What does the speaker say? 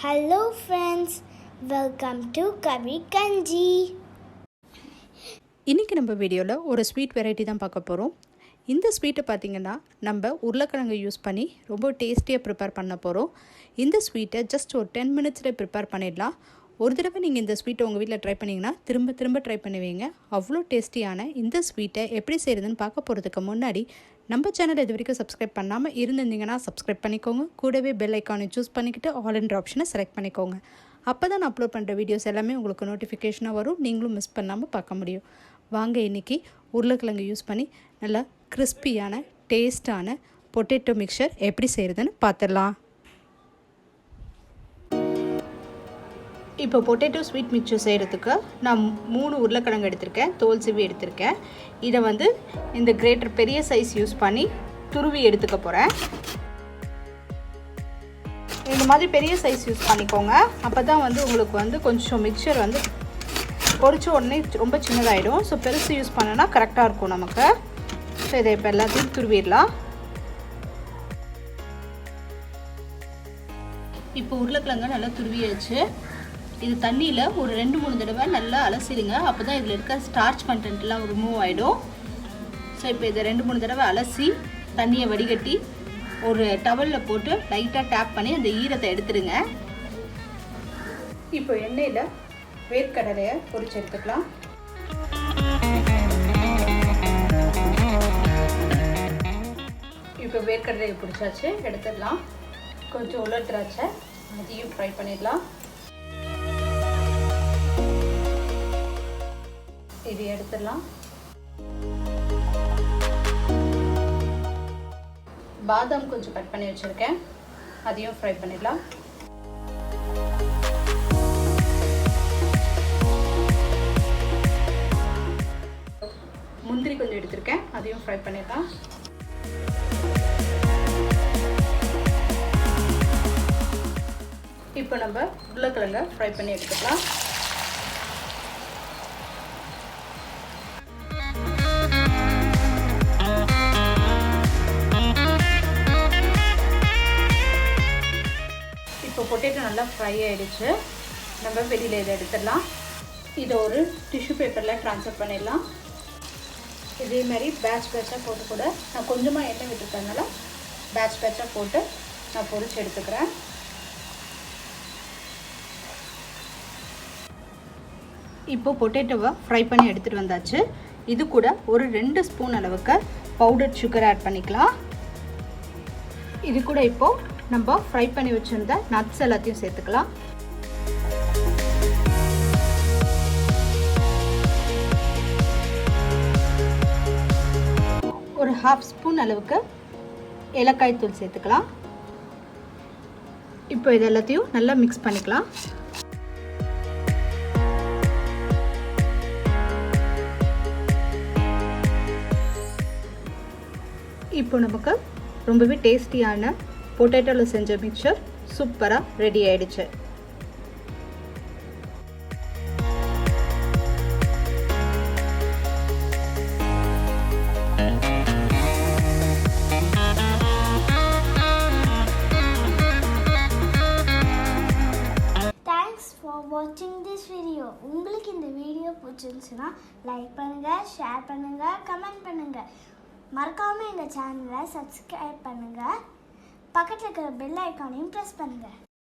Hello friends, welcome to Karikanchi. இன்றைக்கி நம்ம வீடியோவில் ஒரு ஸ்வீட் வெரைட்டி தான் பார்க்க போகிறோம். இந்த ஸ்வீட்டை பார்த்திங்கன்னா நம்ம உருளைக்கிழங்கு யூஸ் பண்ணி ரொம்ப டேஸ்டியாக ப்ரிப்பேர் பண்ண போகிறோம். இந்த ஸ்வீட்டை ஜஸ்ட் ஒரு 10 மினிட்ஸில் ப்ரிப்பேர் பண்ணிடலாம். ஒரு தடவை நீங்கள் இந்த ஸ்வீட்டை உங்கள் வீட்டில் ட்ரை பண்ணிங்கன்னா திரும்ப ட்ரை பண்ணுவீங்க. அவ்வளோ டேஸ்டியான இந்த ஸ்வீட்டை எப்படி செய்கிறதுன்னு பார்க்க போகிறதுக்கு முன்னாடி நம்ம சேனல் இது வரைக்கும் சப்ஸ்கிரைப் பண்ணாமல் இருந்திருந்தீங்கன்னா சப்ஸ்கிரைப் பண்ணிக்கோங்க. கூடவே பெல் ஐக்கானை சூஸ் பண்ணிக்கிட்டு ஆல் என்ற ஆப்ஷனை செலக்ட் பண்ணிக்கோங்க. அப்போ தான் நான் அப்லோட் பண்ணுற வீடியோஸ் எல்லாமே உங்களுக்கு நோட்டிஃபிகேஷனாக வரும். நீங்களும் மிஸ் பண்ணாமல் பார்க்க முடியும். வாங்க இன்றைக்கி உருளைக்கிழங்கு யூஸ் பண்ணி நல்லா கிறிஸ்பியான டேஸ்டான பொட்டேட்டோ மிக்சர் எப்படி செய்கிறதுன்னு பார்த்துடலாம். இப்போ பொட்டேட்டோ ஸ்வீட் மிக்சர் செய்கிறதுக்கு நான் 3 உருளைக்கிழங்கு எடுத்திருக்கேன், தோல் சீவி எடுத்திருக்கேன். இதை வந்து இந்த கிரேட்டர் பெரிய சைஸ் யூஸ் பண்ணி துருவி எடுத்துக்க போகிறேன். இந்த மாதிரி பெரிய சைஸ் யூஸ் பண்ணிக்கோங்க. அப்போ தான் வந்து உங்களுக்கு வந்து கொஞ்சம் மிக்சர் வந்து பொரிச்ச உடனே ரொம்ப சின்னதாகிடும். ஸோ பெருசு யூஸ் பண்ணனா கரெக்டாக இருக்கும் நமக்கு. ஸோ இதை இப்போ எல்லாத்தையும் துருவிடலாம். இப்போ உருளைக்கிழங்கு நல்லா துருவியாச்சு. இது தண்ணியில் ஒரு 2-3 தடவை நல்லா அலசிடுங்க. அப்போ தான் இதில் இருக்க ஸ்டார்ச் கண்டென்ட்லாம் ரிமூவ் ஆகிடும். ஸோ இப்போ இதை 2-3 தடவை அலசி தண்ணியை வடிகட்டி ஒரு டவலில் போட்டு லைட்டாக டேப் பண்ணி அந்த ஈரத்தை எடுத்துடுங்க. இப்போ எண்ணெயில் வேர்க்கடலையை பொரிச்சு எடுத்துக்கலாம். இப்போ வேர்க்கடலையை பொரிச்சாச்சு, எடுத்துடலாம். கொஞ்சம் உலர் திராட்சை அதையும் ஃப்ரை பண்ணிடலாம். இது எடுத்துடலாம். பாதாம் கொஞ்சம் கட் பண்ணி வச்சுருக்கேன், அதையும் ஃப்ரை பண்ணிடலாம். முந்திரி கொஞ்சம் எடுத்திருக்கேன், அதையும் ஃப்ரை பண்ணிடலாம். இப்போ நம்ம உருளைக்கிழங்கை ஃப்ரை பண்ணி எடுத்துக்கலாம். இப்போ பொட்டேட்டோ நல்லா ஃப்ரை ஆகிடுச்சு. நம்ம வெளியில் இதை எடுத்துடலாம். இதை ஒரு டிஷ்யூ பேப்பரில் ட்ரான்ஸ்ஃபர் பண்ணிடலாம். இதே மாதிரி பேட்சாக போட்டு கூட நான் கொஞ்சமாக எண்ணெய் விட்டுருக்கறதுனால பேட்சாக போட்டு நான் பொரிச்சு எடுத்துக்கிறேன். இப்போ பொட்டேட்டோவை ஃப்ரை பண்ணி எடுத்துகிட்டு வந்தாச்சு. இது கூட ஒரு 2 ஸ்பூன் அளவுக்கு பவுடர் சுகர் ஆட் பண்ணிக்கலாம். இது கூட இப்போது நம்ம ஃப்ரை பண்ணி வச்சுருந்த நட்ஸ் எல்லாத்தையும் சேர்த்துக்கலாம். ஒரு 1/2 ஸ்பூன் அளவுக்கு ஏலக்காய் தூள் சேர்த்துக்கலாம். இப்போ இது எல்லாத்தையும் நல்லா மிக்ஸ் பண்ணிக்கலாம். இப்போ நமக்கு ரொம்பவே டேஸ்டியான பொட்டேட்டோவில் செஞ்ச மிக்சர் சூப்பராக ரெடி ஆயிடுச்சு. Thanks for watching this video. உங்களுக்கு இந்த வீடியோ பிடிச்சிருந்துச்சுன்னா லைக் பண்ணுங்கள், ஷேர் பண்ணுங்கள், கமெண்ட் பண்ணுங்கள். மறக்காமல் எங்கள் சேனலை சப்ஸ்கிரைப் பண்ணுங்கள். பக்கத்தில் இருக்கிற பெல் ஐக்கானையும் ப்ரெஸ் பண்ணுங்கள்.